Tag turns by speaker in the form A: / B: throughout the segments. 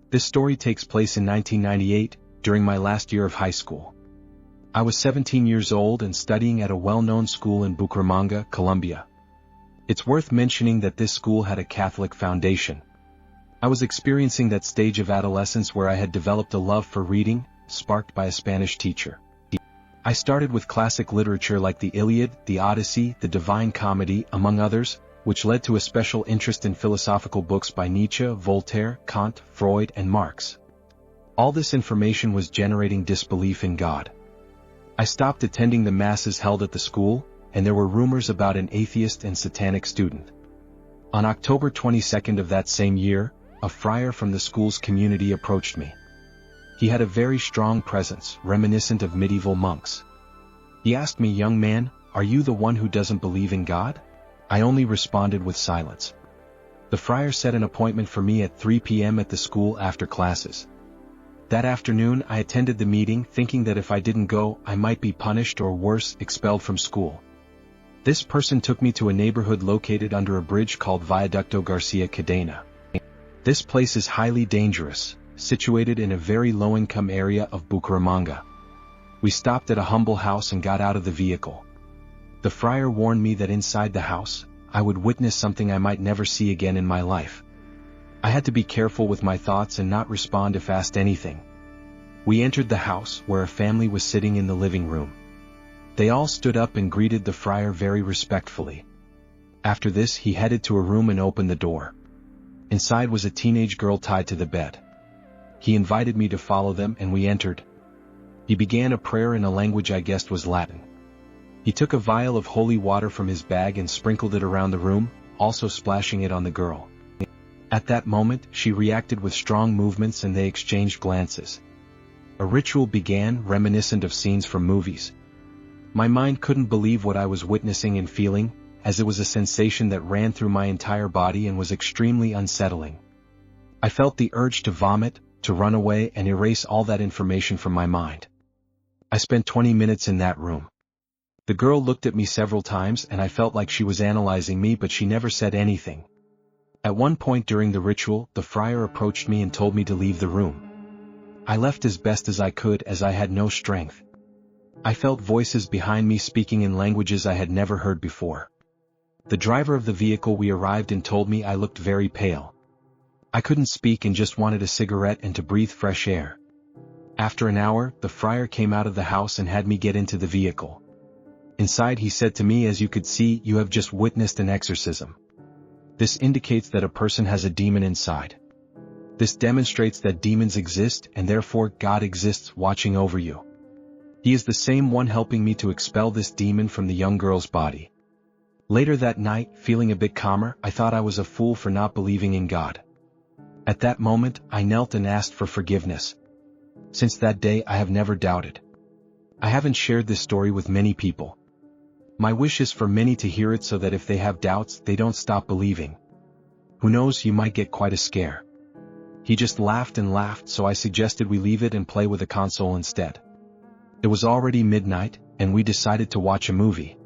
A: This story takes place in 1998, during my last year of high school. I was 17 years old and studying at a well-known school in Bucaramanga, Colombia. It's worth mentioning that this school had a Catholic foundation. I was experiencing that stage of adolescence where I had developed a love for reading, sparked by a Spanish teacher. I started with classic literature like the Iliad, the Odyssey, the Divine Comedy, among others, which led to a special interest in philosophical books by Nietzsche, Voltaire, Kant, Freud, and Marx. All this information was generating disbelief in God. I stopped attending the masses held at the school, and there were rumors about an atheist and satanic student. On October 22nd of that same year, a friar from the school's community approached me. He had a very strong presence, reminiscent of medieval monks. He asked me, "Young man, are you the one who doesn't believe in God?" I only responded with silence. The friar set an appointment for me at 3 p.m. at the school after classes. That afternoon I attended the meeting thinking that if I didn't go, I might be punished or worse, expelled from school. This person took me to a neighborhood located under a bridge called Viaducto Garcia Cadena. This place is highly dangerous, situated in a very low-income area of Bucaramanga. We stopped at a humble house and got out of the vehicle. The friar warned me that inside the house, I would witness something I might never see again in my life. I had to be careful with my thoughts and not respond if asked anything. We entered the house where a family was sitting in the living room. They all stood up and greeted the friar very respectfully. After this, he headed to a room and opened the door. Inside was a teenage girl tied to the bed. He invited me to follow them and we entered. He began a prayer in a language I guessed was Latin. He took a vial of holy water from his bag and sprinkled it around the room, also splashing it on the girl. At that moment, she reacted with strong movements and they exchanged glances. A ritual began, reminiscent of scenes from movies. My mind couldn't believe what I was witnessing and feeling, as it was a sensation that ran through my entire body and was extremely unsettling. I felt the urge to vomit, to run away and erase all that information from my mind. I spent 20 minutes in that room. The girl looked at me several times and I felt like she was analyzing me, but she never said anything. At one point during the ritual, the friar approached me and told me to leave the room. I left as best as I could as I had no strength. I felt voices behind me speaking in languages I had never heard before. The driver of the vehicle we arrived in told me I looked very pale. I couldn't speak and just wanted a cigarette and to breathe fresh air. After an hour, the friar came out of the house and had me get into the vehicle. Inside he said to me, "As you could see, you have just witnessed an exorcism. This indicates that a person has a demon inside. This demonstrates that demons exist and therefore God exists watching over you. He is the same one helping me to expel this demon from the young girl's body." Later that night, feeling a bit calmer, I thought I was a fool for not believing in God. At that moment, I knelt and asked for forgiveness. Since that day I have never doubted. I haven't shared this story with many people. My wish is for many to hear it so that if they have doubts, they don't stop believing. Who knows, you might get quite a scare. He just laughed and laughed, so I suggested we leave it and play with a console instead. It was already midnight, and we decided to watch a movie.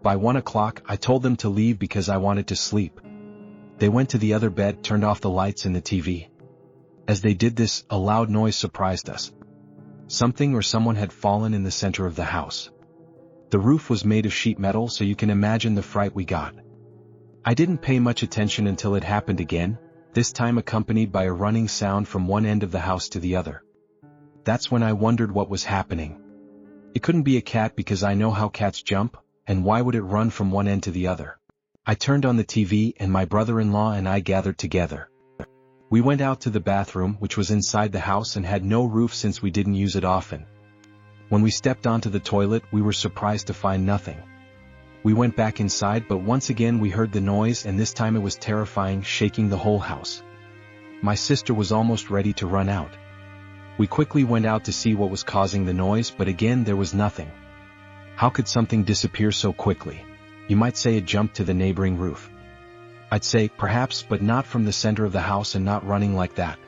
A: By 1 o'clock, I told them to leave because I wanted to sleep. They went to the other bed, turned off the lights and the TV. As they did this, a loud noise surprised us. Something or someone had fallen in the center of the house. The roof was made of sheet metal, so you can imagine the fright we got. I didn't pay much attention until it happened again, this time accompanied by a running sound from one end of the house to the other. That's when I wondered what was happening. It couldn't be a cat because I know how cats jump, and why would it run from one end to the other? I turned on the TV and my brother-in-law and I gathered together. We went out to the bathroom, which was inside the house and had no roof since we didn't use it often. When we stepped onto the toilet, we were surprised to find nothing. We went back inside, but once again we heard the noise, and this time it was terrifying, shaking the whole house. My sister was almost ready to run out. We quickly went out to see what was causing the noise, but again there was nothing. How could something disappear so quickly? You might say it jumped to the neighboring roof. I'd say, perhaps, but not from the center of the house and not running like that.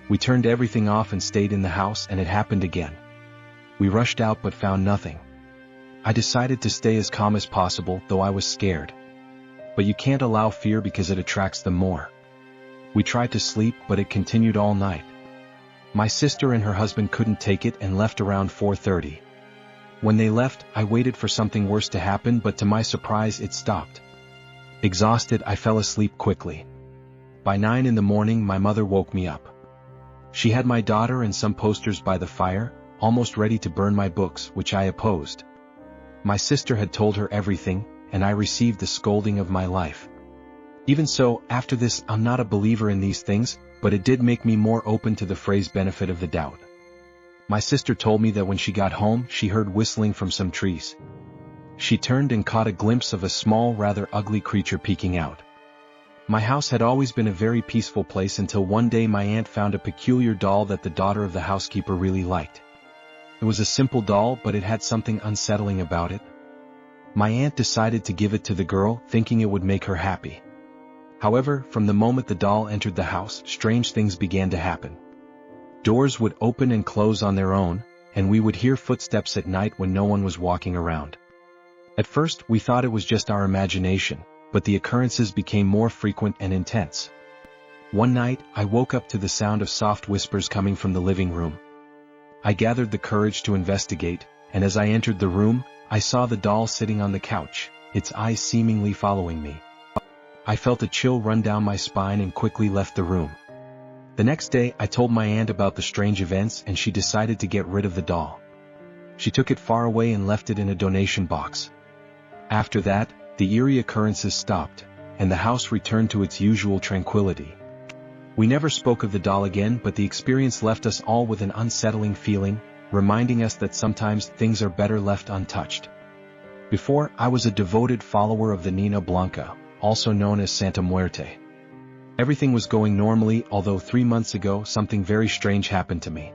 A: We turned everything off and stayed in the house, and it happened again. We rushed out but found nothing. I decided to stay as calm as possible, though I was scared. But you can't allow fear because it attracts them more. We tried to sleep, but it continued all night. My sister and her husband couldn't take it and left around 4:30. When they left, I waited for something worse to happen, but to my surprise it stopped. Exhausted, I fell asleep quickly. By 9 in the morning my mother woke me up. She had my daughter and some posters by the fire, almost ready to burn my books, which I opposed. My sister had told her everything, and I received the scolding of my life. Even so, after this, I'm not a believer in these things, but it did make me more open to the phrase benefit of the doubt. My sister told me that when she got home, she heard whistling from some trees. She turned and caught a glimpse of a small, rather ugly creature peeking out. My house had always been a very peaceful place until one day my aunt found a peculiar doll that the daughter of the housekeeper really liked. It was a simple doll, but it had something unsettling about it. My aunt decided to give it to the girl, thinking it would make her happy. However, from the moment the doll entered the house, strange things began to happen. Doors would open and close on their own, and we would hear footsteps at night when no one was walking around. At first, we thought it was just our imagination, but the occurrences became more frequent and intense. One night, I woke up to the sound of soft whispers coming from the living room. I gathered the courage to investigate, and as I entered the room, I saw the doll sitting on the couch, its eyes seemingly following me. I felt a chill run down my spine and quickly left the room. The next day, I told my aunt about the strange events, and she decided to get rid of the doll. She took it far away and left it in a donation box. After that, the eerie occurrences stopped, and the house returned to its usual tranquility. We never spoke of the doll again, but the experience left us all with an unsettling feeling, reminding us that sometimes things are better left untouched. Before, I was a devoted follower of the Nina Blanca, also known as Santa Muerte. Everything was going normally, although 3 months ago something very strange happened to me.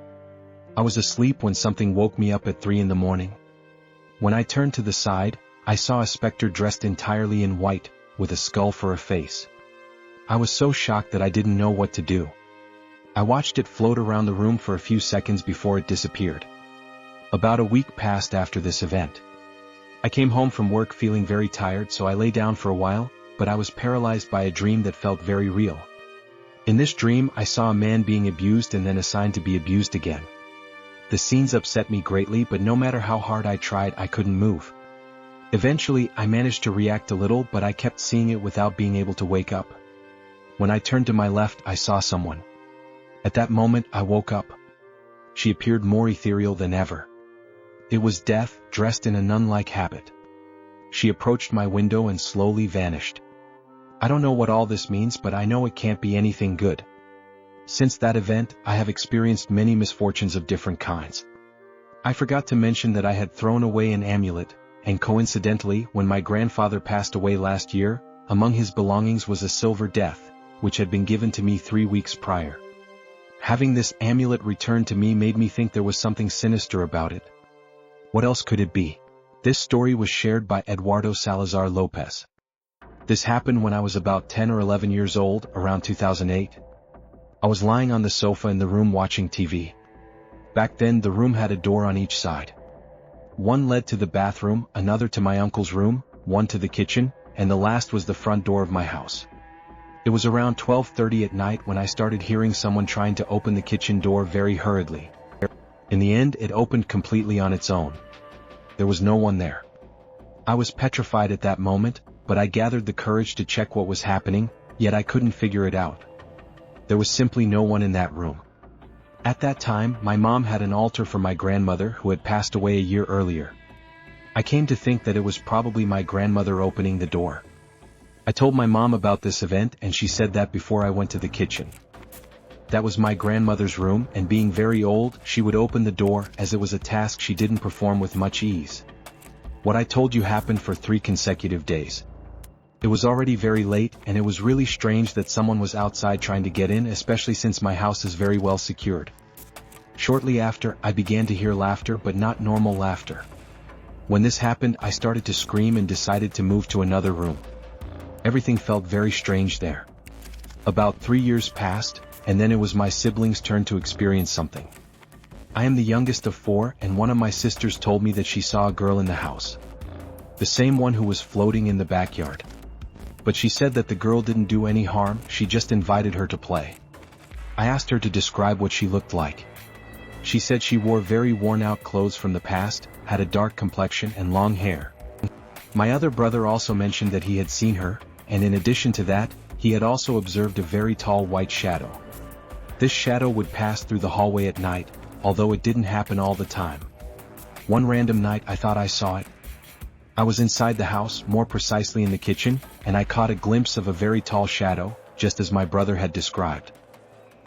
A: I was asleep when something woke me up at 3 in the morning. When I turned to the side, I saw a specter dressed entirely in white, with a skull for a face. I was so shocked that I didn't know what to do. I watched it float around the room for a few seconds before it disappeared. About a week passed after this event. I came home from work feeling very tired, so I lay down for a while, but I was paralyzed by a dream that felt very real. In this dream, I saw a man being abused and then assigned to be abused again. The scenes upset me greatly, but no matter how hard I tried, I couldn't move. Eventually, I managed to react a little, but I kept seeing it without being able to wake up. When I turned to my left, I saw someone. At that moment, I woke up. She appeared more ethereal than ever. It was Death, dressed in a nun-like habit. She approached my window and slowly vanished. I don't know what all this means, but I know it can't be anything good. Since that event, I have experienced many misfortunes of different kinds. I forgot to mention that I had thrown away an amulet, and coincidentally, when my grandfather passed away last year, among his belongings was a silver death, which had been given to me 3 weeks prior. Having this amulet returned to me made me think there was something sinister about it. What else could it be? This story was shared by Eduardo Salazar Lopez. This happened when I was about 10 or 11 years old, around 2008. I was lying on the sofa in the room watching TV. Back then, the room had a door on each side. One led to the bathroom, another to my uncle's room, one to the kitchen, and the last was the front door of my house. It was around 12:30 at night when I started hearing someone trying to open the kitchen door very hurriedly. In the end, it opened completely on its own. There was no one there. I was petrified at that moment, but I gathered the courage to check what was happening, yet I couldn't figure it out. There was simply no one in that room. At that time, my mom had an altar for my grandmother who had passed away a year earlier. I came to think that it was probably my grandmother opening the door. I told my mom about this event, and she said that before I went to the kitchen. That was my grandmother's room, and being very old, she would open the door, as it was a task she didn't perform with much ease. What I told you happened for 3 consecutive days. It was already very late, and it was really strange that someone was outside trying to get in, especially since my house is very well secured. Shortly after, I began to hear laughter, but not normal laughter. When this happened, I started to scream and decided to move to another room. Everything felt very strange there. About 3 years passed, and then it was my siblings' turn to experience something. I am the youngest of 4, and one of my sisters told me that she saw a girl in the house. The same one who was floating in the backyard. but she said that the girl didn't do any harm, she just invited her to play. I asked her to describe what she looked like. She said she wore very worn-out clothes from the past, had a dark complexion and long hair. My other brother also mentioned that he had seen her, and in addition to that, he had also observed a very tall white shadow. This shadow would pass through the hallway at night, although it didn't happen all the time. One random night I thought I saw it. I was inside the house, more precisely in the kitchen, and I caught a glimpse of a very tall shadow, just as my brother had described.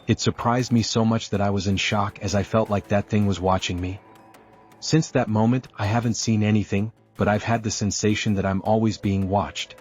A: It surprised me so much that I was in shock as I felt like that thing was watching me. Since that moment, I haven't seen anything, but I've had the sensation that I'm always being watched.